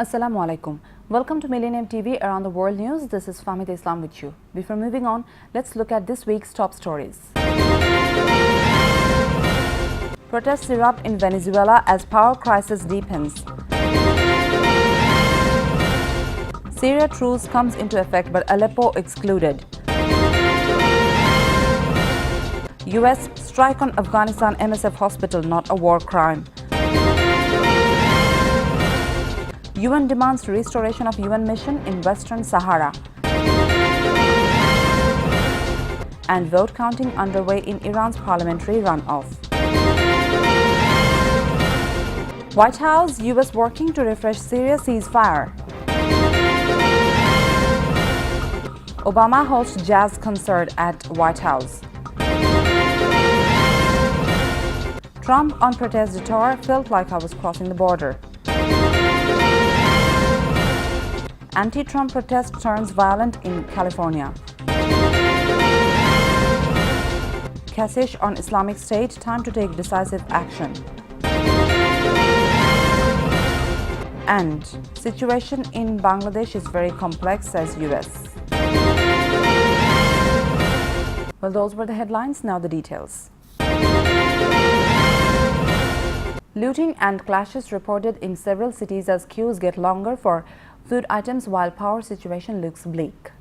Assalamu alaikum. Welcome to Millennium TV around the world news. This is Fahmid Islam with you. Before moving on, let's look at this week's top stories. Protests erupt in Venezuela as power crisis deepens. Syria truce comes into effect but Aleppo excluded. US strike on Afghanistan MSF hospital not a war crime. UN demands restoration of UN mission in Western Sahara. And vote counting underway in Iran's parliamentary runoff. White House, US working to refresh Syria ceasefire. Obama hosts jazz concert at White House. Trump on protest detour, felt like I was crossing the border. Anti-Trump protest turns violent in California. Kashish on Islamic State, time to take decisive action. And situation in Bangladesh is very complex, says US. Well, those were the headlines, now the details. Looting and clashes reported in several cities as queues get longer for food items while power situation looks bleak.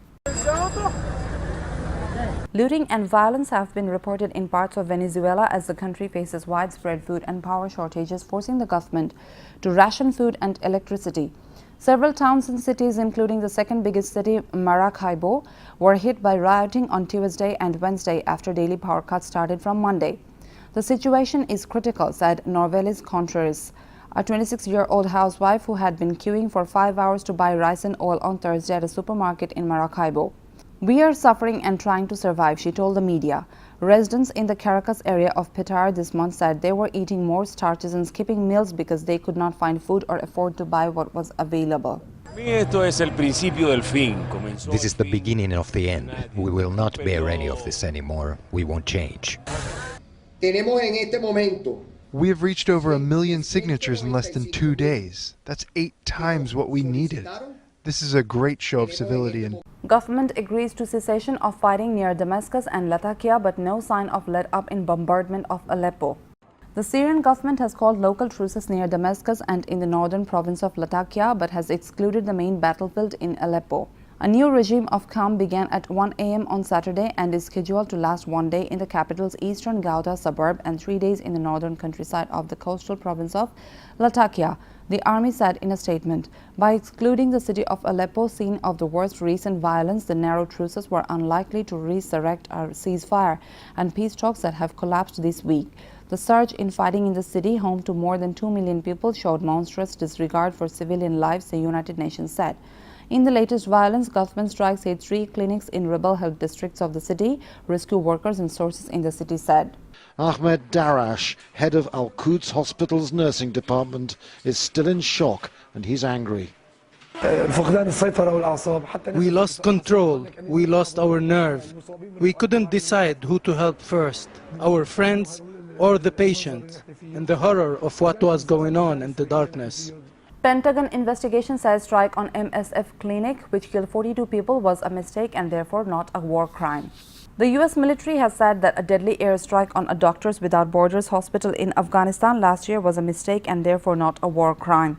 Looting and violence have been reported in parts of Venezuela as the country faces widespread food and power shortages, forcing the government to ration food and electricity. Several towns and cities, including the second biggest city, Maracaibo, were hit by rioting on Tuesday and Wednesday after daily power cuts started from Monday. The situation is critical, said Norvelis Contreras, a 26-year-old housewife who had been queuing for 5 hours to buy rice and oil on Thursday at a supermarket in Maracaibo. "We are suffering and trying to survive," she told the media. Residents in the Caracas area of Pitar this month said they were eating more starches and skipping meals because they could not find food or afford to buy what was available. This is the beginning of the end. We will not bear any of this anymore. We won't change. We have reached over 1 million signatures in less than 2 days. That's 8 times what we needed. This is a great show of civility. And Government agrees to cessation of fighting near Damascus and Latakia, but no sign of let-up in bombardment of Aleppo. The Syrian government has called local truces near Damascus and in the northern province of Latakia, but has excluded the main battlefield in Aleppo. A new regime of calm began at 1 a.m. on Saturday and is scheduled to last 1 day in the capital's eastern Ghouta suburb and 3 days in the northern countryside of the coastal province of Latakia, the army said in a statement. By excluding the city of Aleppo, scene of the worst recent violence, the narrow truces were unlikely to resurrect a ceasefire and peace talks that have collapsed this week. The surge in fighting in the city, home to more than 2 million people, showed monstrous disregard for civilian lives, the United Nations said. In the latest violence, government strikes hit 3 clinics in rebel-held districts of the city, rescue workers and sources in the city said. Ahmed Darash, head of Al-Quds Hospital's nursing department, is still in shock and he's angry. We lost control, we lost our nerve. We couldn't decide who to help first, our friends or the patient, and the horror of what was going on in the darkness. Pentagon investigation says strike on MSF clinic, which killed 42 people, was a mistake and therefore not a war crime. The US military has said that a deadly airstrike on a Doctors Without Borders hospital in Afghanistan last year was a mistake and therefore not a war crime.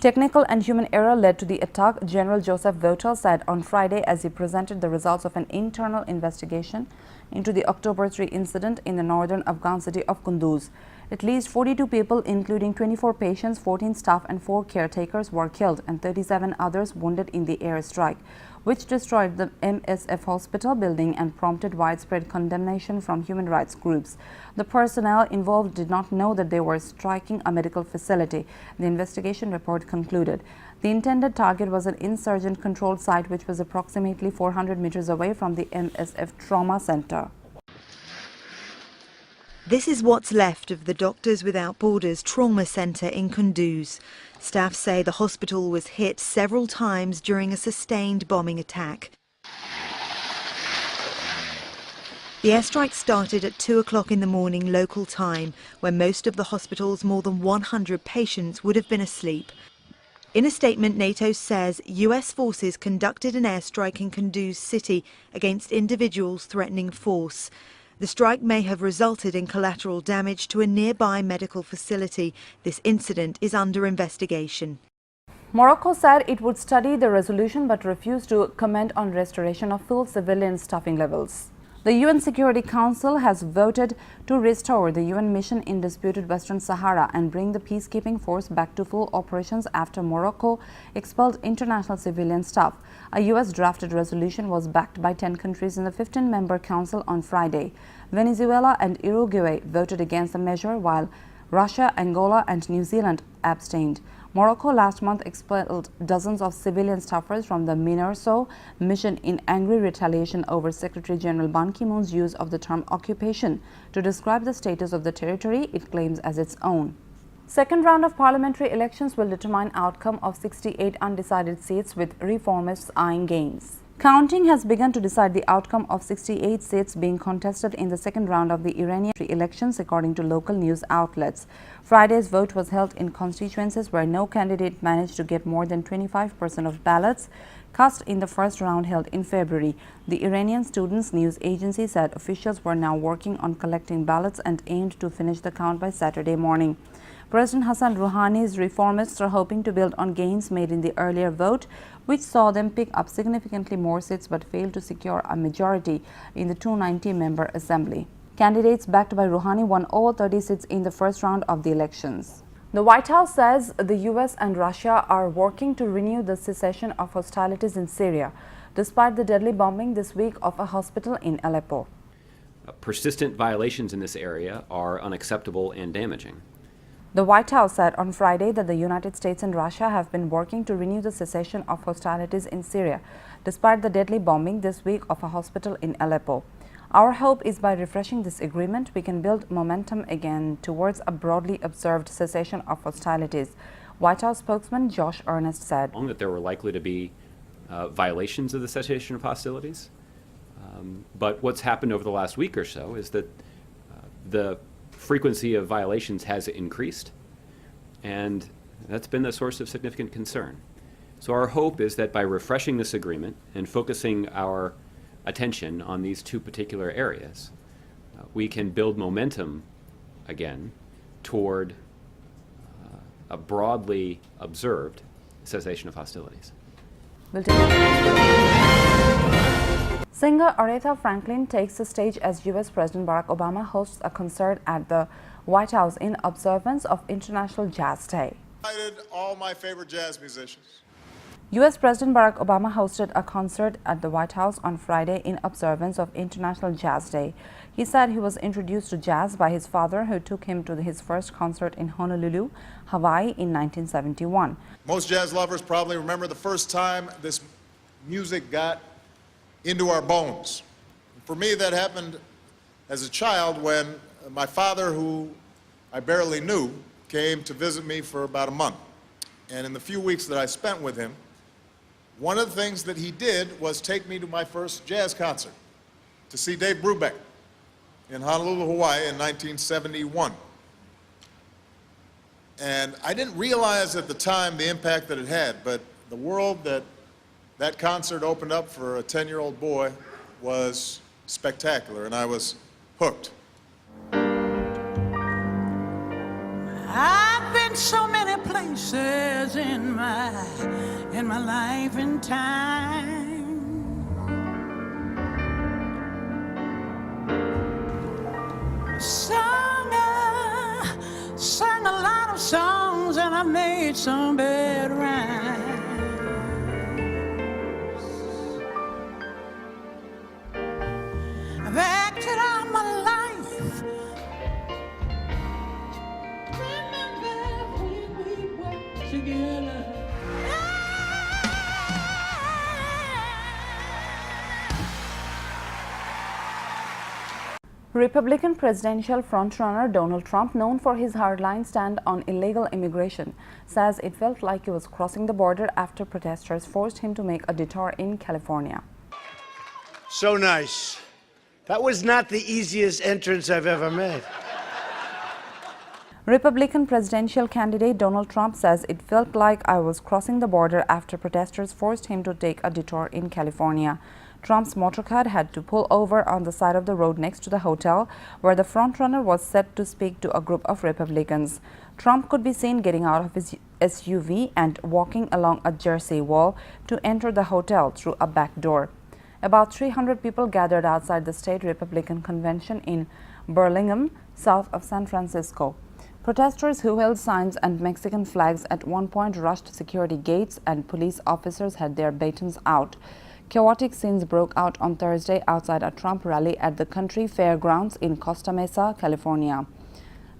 Technical and human error led to the attack, General Joseph Votel said on Friday as he presented the results of an internal investigation into the October 3 incident in the northern Afghan city of Kunduz. At least 42 people, including 24 patients, 14 staff and 4 caretakers, were killed and 37 others wounded in the airstrike, which destroyed the MSF hospital building and prompted widespread condemnation from human rights groups. The personnel involved did not know that they were striking a medical facility, the investigation report concluded. The intended target was an insurgent-controlled site which was approximately 400 meters away from the MSF Trauma Center. This is what's left of the Doctors Without Borders Trauma Center in Kunduz. Staff say the hospital was hit several times during a sustained bombing attack. The airstrike started at 2 o'clock in the morning local time, when most of the hospital's more than 100 patients would have been asleep. In a statement, NATO says US forces conducted an airstrike in Kunduz city against individuals threatening force. The strike may have resulted in collateral damage to a nearby medical facility. This incident is under investigation. Morocco said it would study the resolution but refused to comment on restoration of full civilian staffing levels. The UN Security Council has voted to restore the UN mission in disputed Western Sahara and bring the peacekeeping force back to full operations after Morocco expelled international civilian staff. A US drafted resolution was backed by 10 countries in the 15-member council on Friday. Venezuela and Uruguay voted against the measure, while Russia, Angola and New Zealand abstained. Morocco last month expelled dozens of civilian staffers from the MINURSO mission in angry retaliation over Secretary General Ban Ki-moon's use of the term occupation to describe the status of the territory it claims as its own. Second round of parliamentary elections will determine outcome of 68 undecided seats, with reformists eyeing gains. Counting has begun to decide the outcome of 68 seats being contested in the second round of the Iranian elections, according to local news outlets. Friday's vote was held in constituencies where no candidate managed to get more than 25% of ballots cast in the first round held in February. The Iranian Students News Agency said officials were now working on collecting ballots and aimed to finish the count by Saturday morning. President Hassan Rouhani's reformists are hoping to build on gains made in the earlier vote, which saw them pick up significantly more seats but failed to secure a majority in the 290-member assembly. Candidates backed by Rouhani won over 30 seats in the first round of the elections. The White House says the US and Russia are working to renew the cessation of hostilities in Syria, despite the deadly bombing this week of a hospital in Aleppo. Persistent violations in this area are unacceptable and damaging. The White House said on Friday that the United States and Russia have been working to renew the cessation of hostilities in Syria, despite the deadly bombing this week of a hospital in Aleppo. Our hope is by refreshing this agreement, we can build momentum again towards a broadly observed cessation of hostilities, White House spokesman Josh Earnest said. That there were likely to be violations of the cessation of hostilities. But what's happened over the last week or so is that the frequency of violations has increased, and that's been the source of significant concern. So our hope is that by refreshing this agreement and focusing our attention on these two particular areas, we can build momentum again toward a broadly observed cessation of hostilities. Singer Aretha Franklin takes the stage as U.S. President Barack Obama hosts a concert at the White House in observance of International Jazz Day. I invited all my favorite jazz musicians. U.S. President Barack Obama hosted a concert at the White House on Friday in observance of International Jazz Day. He said he was introduced to jazz by his father, who took him to his first concert in Honolulu, Hawaii in 1971. Most jazz lovers probably remember the first time this music got into our bones. For me, that happened as a child when my father, who I barely knew, came to visit me for about a month. And in the few weeks that I spent with him, one of the things that he did was take me to my first jazz concert, to see Dave Brubeck in Honolulu, Hawaii in 1971. And I didn't realize at the time the impact that it had, but the world that concert opened up for a 10-year-old boy was spectacular, and I was hooked. I've been so many places in my life and time. Sang a lot of songs, and I made some bad rhymes. I've acted all my life. Remember when we were together. Republican presidential frontrunner Donald Trump, known for his hardline stand on illegal immigration, says it felt like he was crossing the border after protesters forced him to make a detour in California. So nice. That was not the easiest entrance I've ever made. Republican presidential candidate Donald Trump says it felt like I was crossing the border after protesters forced him to take a detour in California. Trump's motorcade had to pull over on the side of the road next to the hotel where the frontrunner was set to speak to a group of Republicans. Trump could be seen getting out of his SUV and walking along a jersey wall to enter the hotel through a back door. About 300 people gathered outside the state Republican convention in Burlingame, south of San Francisco. Protesters who held signs and Mexican flags at one point rushed security gates, and police officers had their batons out. Chaotic scenes broke out on Thursday outside a Trump rally at the country fairgrounds in Costa Mesa, California.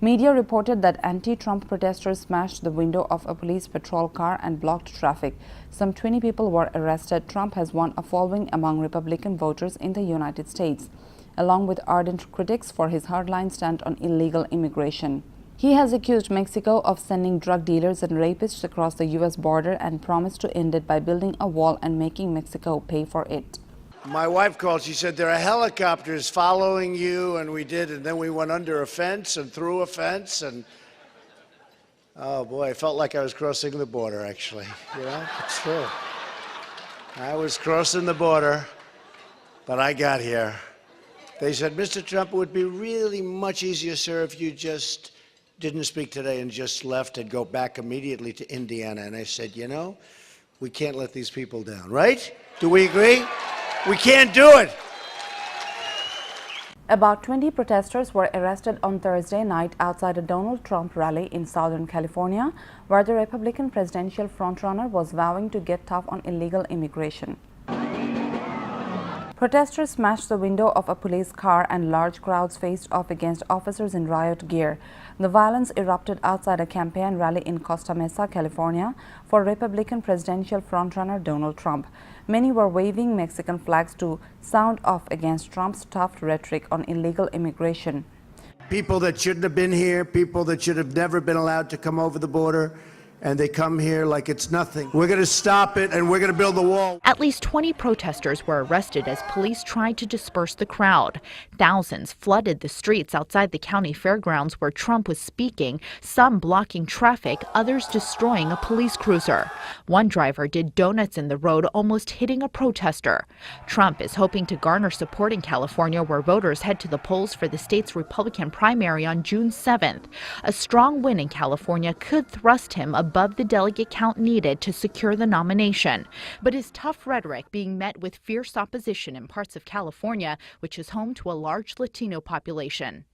Media reported that anti-Trump protesters smashed the window of a police patrol car and blocked traffic. Some 20 people were arrested. Trump has won a following among Republican voters in the United States, along with ardent critics for his hardline stand on illegal immigration. He has accused Mexico of sending drug dealers and rapists across the U.S. border and promised to end it by building a wall and making Mexico pay for it. My wife called. She said, there are helicopters following you, and we did, and then we went under a fence and through a fence, and oh boy, I felt like I was crossing the border, actually. You know, it's true. I was crossing the border, but I got here. They said, Mr. Trump, it would be really much easier, sir, if you just didn't speak today and just left and go back immediately to Indiana. And I said, you know, we can't let these people down, right? Do we agree? We can't do it. About 20 protesters were arrested on Thursday night outside a Donald Trump rally in Southern California, where the Republican presidential frontrunner was vowing to get tough on illegal immigration. Protesters smashed the window of a police car and large crowds faced off against officers in riot gear. The violence erupted outside a campaign rally in Costa Mesa, California, for Republican presidential frontrunner Donald Trump. Many were waving Mexican flags to sound off against Trump's tough rhetoric on illegal immigration. People that shouldn't have been here, people that should have never been allowed to come over the border, and they come here like it's nothing. We're going to stop it, and we're going to build the wall. At least 20 protesters were arrested as police tried to disperse the crowd. Thousands flooded the streets outside the county fairgrounds where Trump was speaking, some blocking traffic, others destroying a police cruiser. One driver did donuts in the road, almost hitting a protester. Trump is hoping to garner support in California, where voters head to the polls for the state's Republican primary on June 7th. A strong win in California could thrust him above the delegate count needed to secure the nomination. But his tough rhetoric being met with fierce opposition in parts of California, which is home to a large Latino population.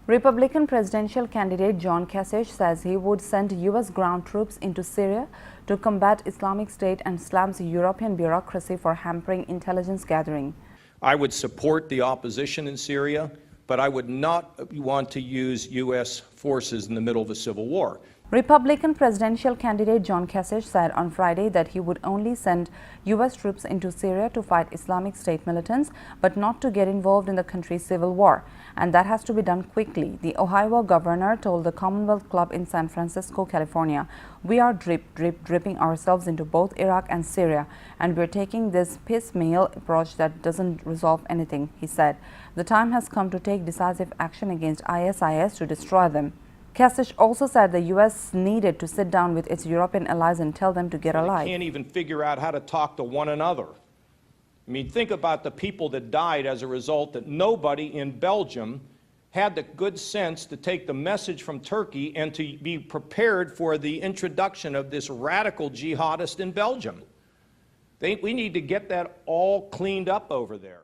Republican presidential candidate John Kasich says he would send U.S. ground troops into Syria to combat Islamic State and slams European bureaucracy for hampering intelligence gathering. I would support the opposition in Syria, but I would not want to use U.S. forces in the middle of a civil war. Republican presidential candidate John Kasich said on Friday that he would only send U.S. troops into Syria to fight Islamic State militants, but not to get involved in the country's civil war. And that has to be done quickly, the Ohio governor told the Commonwealth Club in San Francisco, California. We are dripping ourselves into both Iraq and Syria, and we're taking this piecemeal approach that doesn't resolve anything, he said. The time has come to take decisive action against ISIS to destroy them. Kasich also said the U.S. needed to sit down with its European allies and tell them to get alive. They can't even figure out how to talk to one another. I mean, think about the people that died as a result that nobody in Belgium had the good sense to take the message from Turkey and to be prepared for the introduction of this radical jihadist in Belgium. We need to get that all cleaned up over there.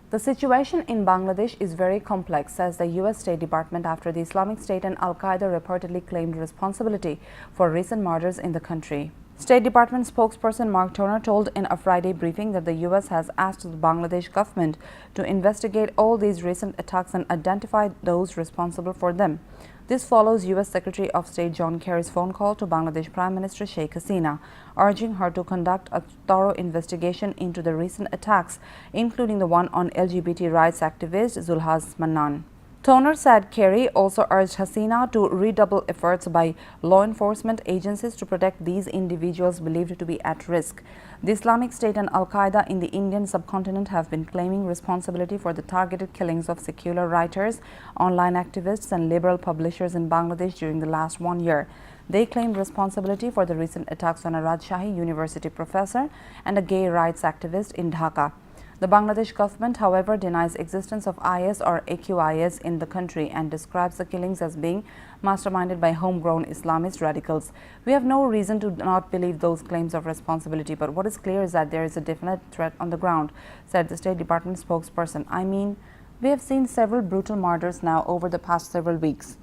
The situation in Bangladesh is very complex, says the U.S. State Department, after the Islamic State and Al-Qaeda reportedly claimed responsibility for recent murders in the country. State Department spokesperson Mark Toner told in a Friday briefing that the U.S. has asked the Bangladesh government to investigate all these recent attacks and identify those responsible for them. This follows U.S. Secretary of State John Kerry's phone call to Bangladesh Prime Minister Sheikh Hasina, urging her to conduct a thorough investigation into the recent attacks, including the one on LGBT rights activist Zulhaz Mannan. Toner said Kerry also urged Hasina to redouble efforts by law enforcement agencies to protect these individuals believed to be at risk. The Islamic State and Al-Qaeda in the Indian subcontinent have been claiming responsibility for the targeted killings of secular writers, online activists and liberal publishers in Bangladesh during the last 1 year. They claimed responsibility for the recent attacks on a Rajshahi University professor and a gay rights activist in Dhaka. The Bangladesh government, however, denies existence of IS or AQIS in the country and describes the killings as being masterminded by homegrown Islamist radicals. We have no reason to not believe those claims of responsibility, but what is clear is that there is a definite threat on the ground, said the State Department spokesperson. I mean, we have seen several brutal murders now over the past several weeks,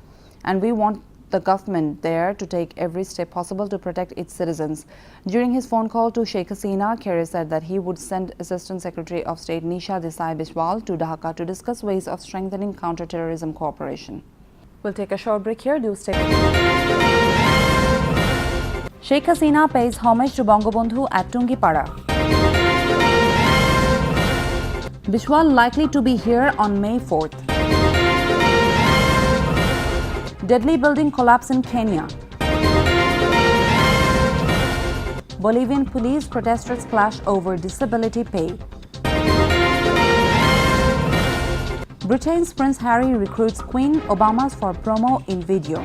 and we want the government there to take every step possible to protect its citizens. During his phone call to Sheikh Hasina, Kerry said that he would send Assistant Secretary of State Nisha Desai Biswal to Dhaka to discuss ways of strengthening counter-terrorism cooperation. We'll take a short break here. Do stay. Sheikh Hasina pays homage to Bangabandhu at Tungipara. Biswal likely to be here on May 4th. Deadly building collapse in Kenya. Bolivian police protesters clash over disability pay. Britain's Prince Harry recruits Queen Obama's for promo in video.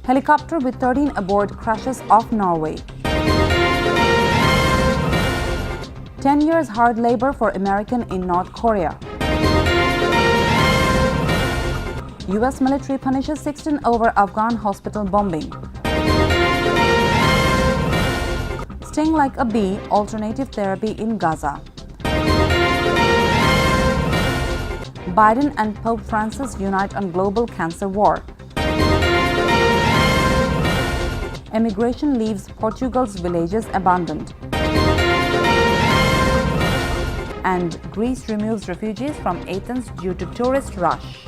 Helicopter with 13 aboard crashes off Norway. 10 years hard labor for American in North Korea. U.S. military punishes 16 over Afghan hospital bombing. Sting like a bee, alternative therapy in Gaza. Biden and Pope Francis unite on global cancer war. Immigration leaves Portugal's villages abandoned. And Greece removes refugees from Athens due to tourist rush.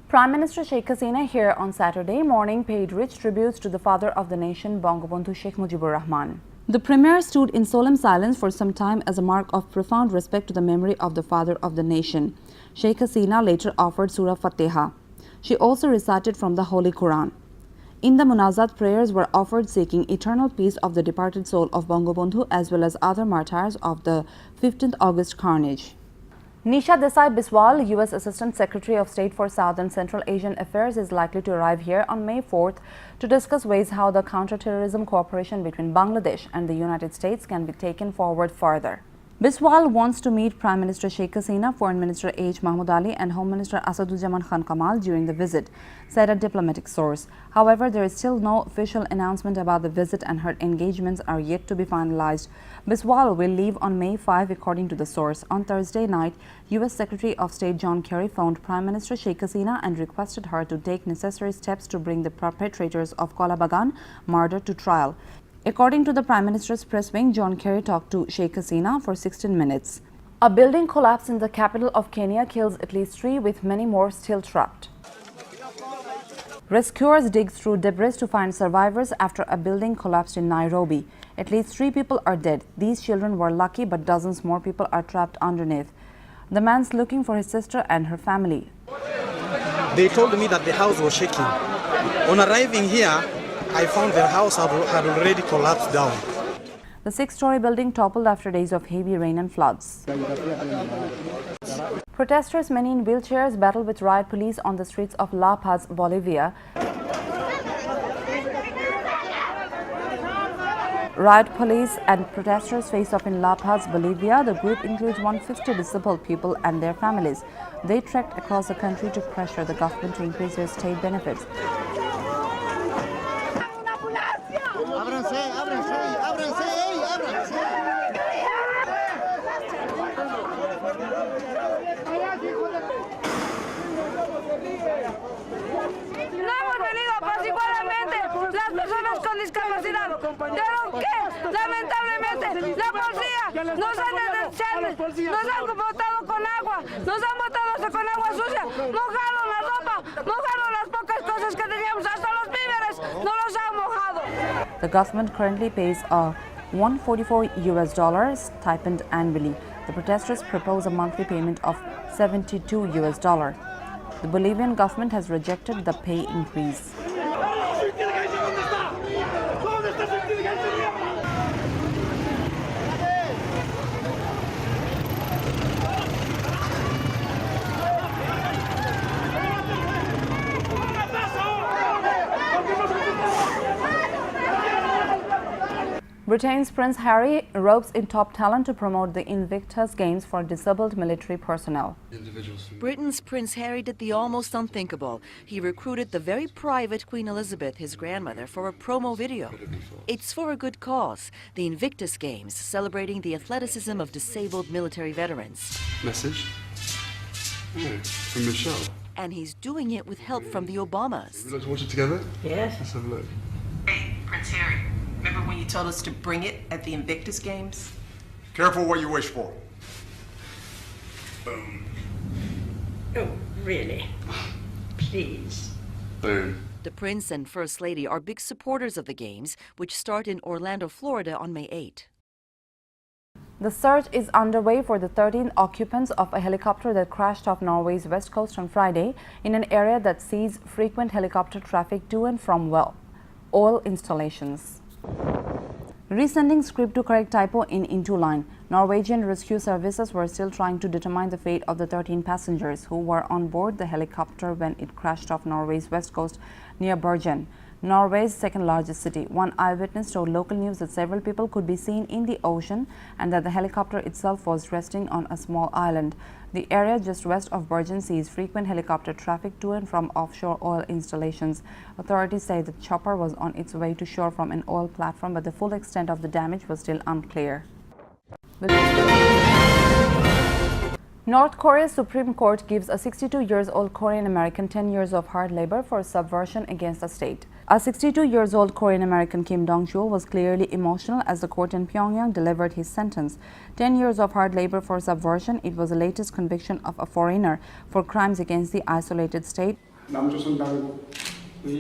Prime Minister Sheikh Hasina here on Saturday morning paid rich tributes to the father of the nation, Bangabandhu Sheikh Mujibur Rahman. The Premier stood in solemn silence for some time as a mark of profound respect to the memory of the father of the nation. Sheikh Hasina later offered Surah Fatiha. She also recited from the Holy Quran. In the Munazat, prayers were offered seeking eternal peace of the departed soul of Bangabandhu as well as other martyrs of the 15th August carnage. Nisha Desai Biswal, U.S. Assistant Secretary of State for South and Central Asian Affairs, is likely to arrive here on May 4th to discuss ways how the counter-terrorism cooperation between Bangladesh and the United States can be taken forward further. Biswal wants to meet Prime Minister Sheikh Hasina, Foreign Minister H. Mahmood Ali and Home Minister Asaduzzaman Khan Kamal during the visit, said a diplomatic source. However, there is still no official announcement about the visit and her engagements are yet to be finalized. Biswal will leave on May 5, according to the source. On Thursday night, U.S. Secretary of State John Kerry phoned Prime Minister Sheikh Hasina and requested her to take necessary steps to bring the perpetrators of Kolabagan murder to trial. According to the Prime Minister's press wing, John Kerry talked to Sheikh Hasina for 16 minutes. A building collapse in the capital of Kenya kills at least 3, with many more still trapped. Rescuers dig through debris to find survivors after a building collapsed in Nairobi. At least 3 people are dead. These children were lucky, but dozens more people are trapped underneath. The man's looking for his sister and her family. They told me that the house was shaking. On arriving here, I found the house had already collapsed down. The 6-story building toppled after days of heavy rain and floods. Protesters, many in wheelchairs, battled with riot police on the streets of La Paz, Bolivia. Riot police and protesters face off in La Paz, Bolivia. The group includes 150 disabled people and their families. They trekked across the country to pressure the government to increase their state benefits. Las personas con discapacidad, pero que lamentablemente la policía nos han botado con agua, nos han botado hasta con agua sucia, mojaron la ropa, mojaron las pocas cosas que teníamos, hasta los víveres no los han mojado. The government currently pays a $144 stipend annually. The protesters propose a monthly payment of $72. The Bolivian government has rejected the pay increase. Britain's Prince Harry ropes in top talent to promote the Invictus Games for disabled military personnel. Britain's Prince Harry did the almost unthinkable. He recruited the very private Queen Elizabeth, his grandmother, for a promo video. It's for a good cause, the Invictus Games, celebrating the athleticism of disabled military veterans. Message? Yeah, from Michelle. And he's doing it with help from the Obamas. Would you like to watch it together? Yes. Let's have a look. Hey, Prince Harry, remember when you told us to bring it at the Invictus Games? Careful what you wish for. Boom. Oh, really? Please. Boom. The Prince and First Lady are big supporters of the Games, which start in Orlando, Florida on May 8. The search is underway for the 13 occupants of a helicopter that crashed off Norway's west coast on Friday in an area that sees frequent helicopter traffic to and from oil installations. Resending script to correct typo in into line. Norwegian rescue services were still trying to determine the fate of the 13 passengers who were on board the helicopter when it crashed off Norway's west coast near Bergen, Norway's second largest city. One eyewitness told local news that several people could be seen in the ocean and that the helicopter itself was resting on a small island. The area just west of Bergen sees frequent helicopter traffic to and from offshore oil installations. Authorities say the chopper was on its way to shore from an oil platform, but the full extent of the damage was still unclear. North Korea's Supreme Court gives a 62-year-old Korean American 10 years of hard labor for subversion against the state. A 62-year-old Korean American, Kim Dong-chul, was clearly emotional as the court in Pyongyang delivered his sentence. 10 years of hard labor for subversion. It was the latest conviction of a foreigner for crimes against the isolated state.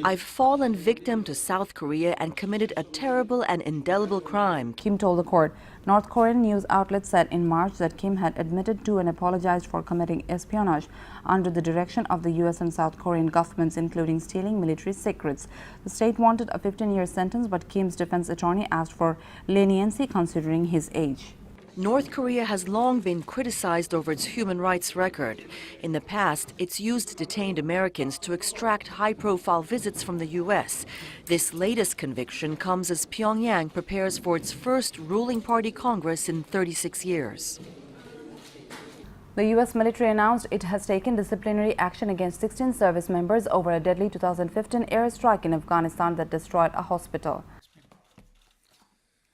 I've fallen victim to South Korea and committed a terrible and indelible crime, Kim told the court. North Korean news outlets said in March that Kim had admitted to and apologized for committing espionage under the direction of the U.S. and South Korean governments, including stealing military secrets. The state wanted a 15-year sentence, but Kim's defense attorney asked for leniency considering his age. North Korea has long been criticized over its human rights record. In the past, it's used detained Americans to extract high-profile visits from the U.S. This latest conviction comes as Pyongyang prepares for its first ruling party Congress in 36 years. The U.S. military announced it has taken disciplinary action against 16 service members over a deadly 2015 airstrike in Afghanistan that destroyed a hospital.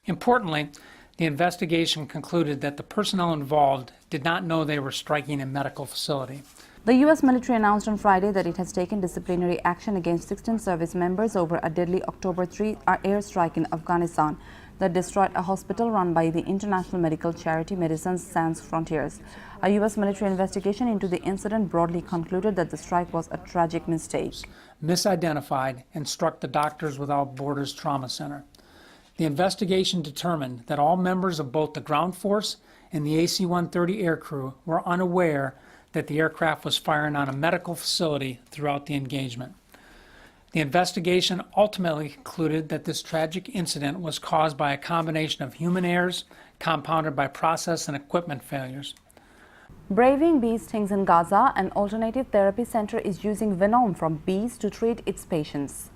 Importantly, the investigation concluded that the personnel involved did not know they were striking a medical facility. The U.S. military announced on Friday that it has taken disciplinary action against 16 service members over a deadly October 3 airstrike in Afghanistan that destroyed a hospital run by the international medical charity Medicines Sans Frontiers. A U.S. military investigation into the incident broadly concluded that the strike was a tragic mistake. Misidentified and struck the Doctors Without Borders Trauma Center. The investigation determined that all members of both the ground force and the AC-130 aircrew were unaware that the aircraft was firing on a medical facility throughout the engagement. The investigation ultimately concluded that this tragic incident was caused by a combination of human errors compounded by process and equipment failures. Braving bee stings in Gaza, an alternative therapy center is using venom from bees to treat its patients.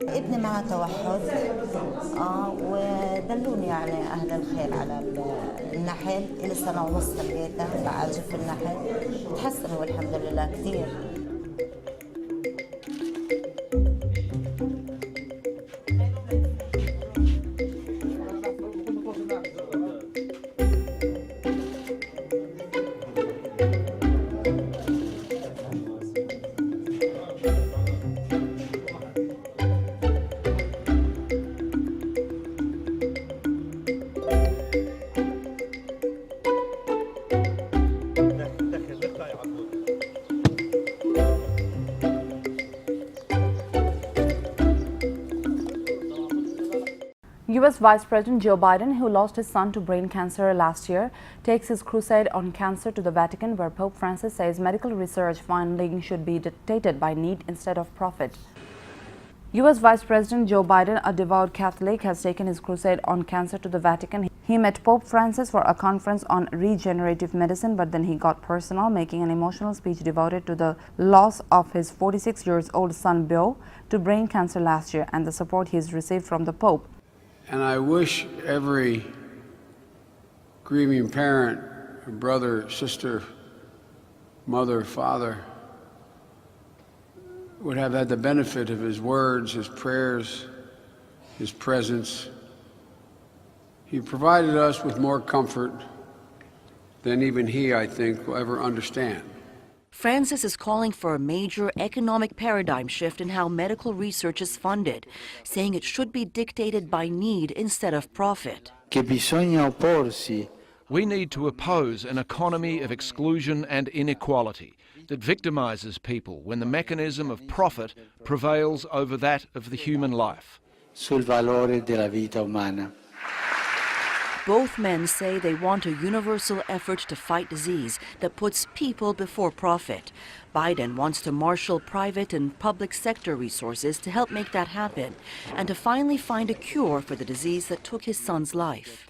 ابني معاه توحد ودلوني يعني اهل الخير على النحل الى سنه ونص لقيته بعالجه في النحل تحسن والحمد لله كثير. U.S. Vice President Joe Biden, who lost his son to brain cancer last year, takes his crusade on cancer to the Vatican, where Pope Francis says medical research findings should be dictated by need instead of profit. U.S. Vice President Joe Biden, a devout Catholic, has taken his crusade on cancer to the Vatican. He met Pope Francis for a conference on regenerative medicine, but then he got personal, making an emotional speech devoted to the loss of his 46-year-old son Beau to brain cancer last year and the support he's received from the Pope. And I wish every grieving parent, brother, sister, mother, father, would have had the benefit of his words, his prayers, his presence. He provided us with more comfort than even he, I think, will ever understand. Francis is calling for a major economic paradigm shift in how medical research is funded, saying it should be dictated by need instead of profit. We need to oppose an economy of exclusion and inequality that victimizes people when the mechanism of profit prevails over that of the human life. Both men say they want a universal effort to fight disease that puts people before profit. Biden wants to marshal private and public sector resources to help make that happen and to finally find a cure for the disease that took his son's life.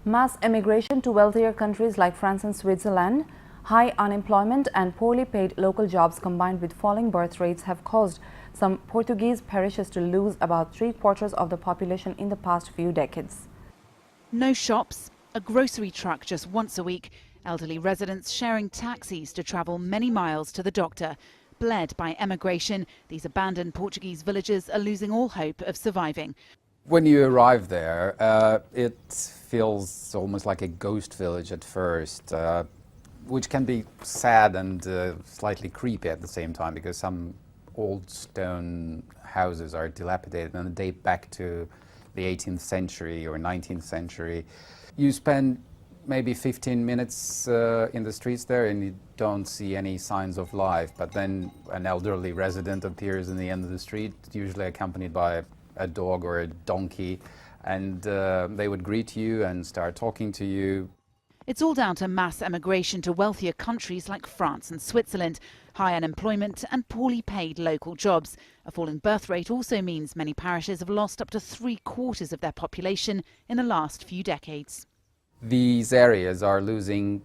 Mass immigration to wealthier countries like France and Switzerland, high unemployment and poorly paid local jobs combined with falling birth rates have caused some Portuguese parishes to lose about 3/4 of the population in the past few decades. No shops, a grocery truck just once a week, elderly residents sharing taxis to travel many miles to the doctor. Bled by emigration, these abandoned Portuguese villages are losing all hope of surviving. When you arrive there, it feels almost like a ghost village at first, which can be sad and slightly creepy at the same time, because some old stone houses are dilapidated and date back to the 18th century or 19th century. You spend maybe 15 minutes in the streets there and you don't see any signs of life, but then an elderly resident appears in the end of the street, usually accompanied by a dog or a donkey, and they would greet you and start talking to you. It's all down to mass emigration to wealthier countries like France and Switzerland, high unemployment and poorly paid local jobs. A falling birth rate also means many parishes have lost up to 3/4 of their population in the last few decades. These areas are losing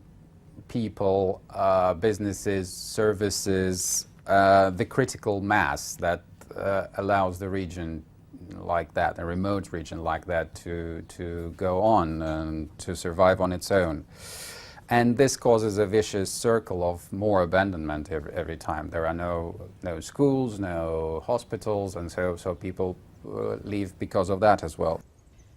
people, businesses, services, the critical mass that allows the region like that, a remote region like that, to go on and to survive on its own. And this causes a vicious circle of more abandonment every time. There are no schools, no hospitals, and so people leave because of that as well.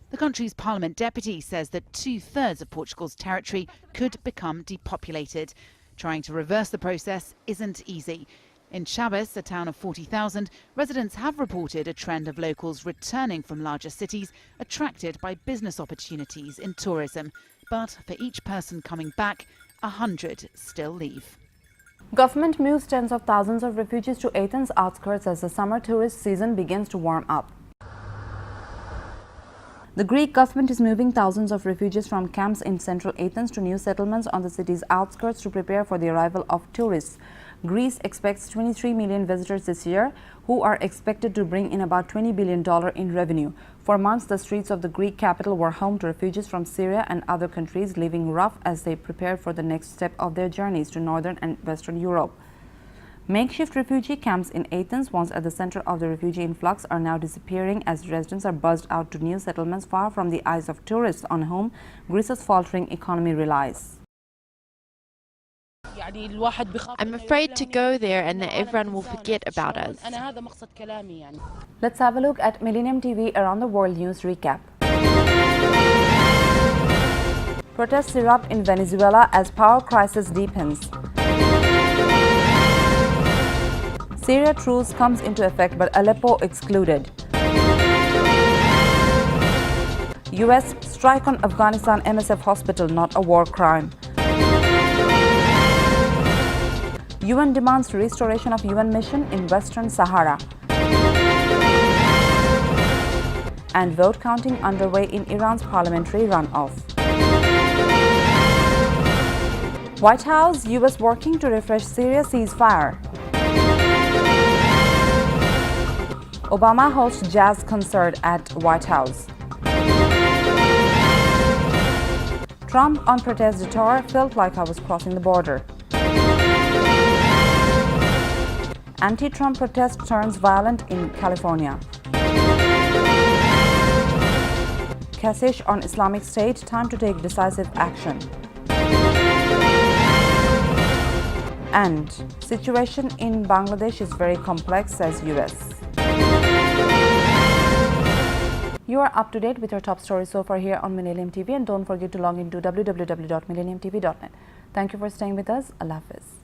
The country's parliament deputy says that 2/3 of Portugal's territory could become depopulated. Trying to reverse the process isn't easy. In Chaves, a town of 40,000, residents have reported a trend of locals returning from larger cities, attracted by business opportunities in tourism. But for each person coming back, 100 still leave. Government moves tens of thousands of refugees to Athens' outskirts as the summer tourist season begins to warm up. The Greek government is moving thousands of refugees from camps in central Athens to new settlements on the city's outskirts to prepare for the arrival of tourists. Greece expects 23 million visitors this year, who are expected to bring in about $20 billion in revenue. For months, the streets of the Greek capital were home to refugees from Syria and other countries, living rough as they prepared for the next step of their journeys to northern and western Europe. Makeshift refugee camps in Athens, once at the center of the refugee influx, are now disappearing as residents are buzzed out to new settlements far from the eyes of tourists on whom Greece's faltering economy relies. I'm afraid to go there and that everyone will forget about us. Let's have a look at Millennium TV Around the World News Recap. Protests erupt in Venezuela as power crisis deepens. Syria truce comes into effect but Aleppo excluded. US strike on Afghanistan MSF hospital, not a war crime. UN demands restoration of UN mission in Western Sahara. And vote counting underway in Iran's parliamentary runoff. White House, U.S. working to refresh Syria ceasefire. Obama hosts jazz concert at White House. Trump on protest detour, felt like I was crossing the border. Anti-Trump protest turns violent in California. Kasich on Islamic State, time to take decisive action. And situation in Bangladesh is very complex, says US. You are up to date with our top stories so far here on Millennium TV, and don't forget to log into www.millenniumtv.net. Thank you for staying with us. Allah Hafiz.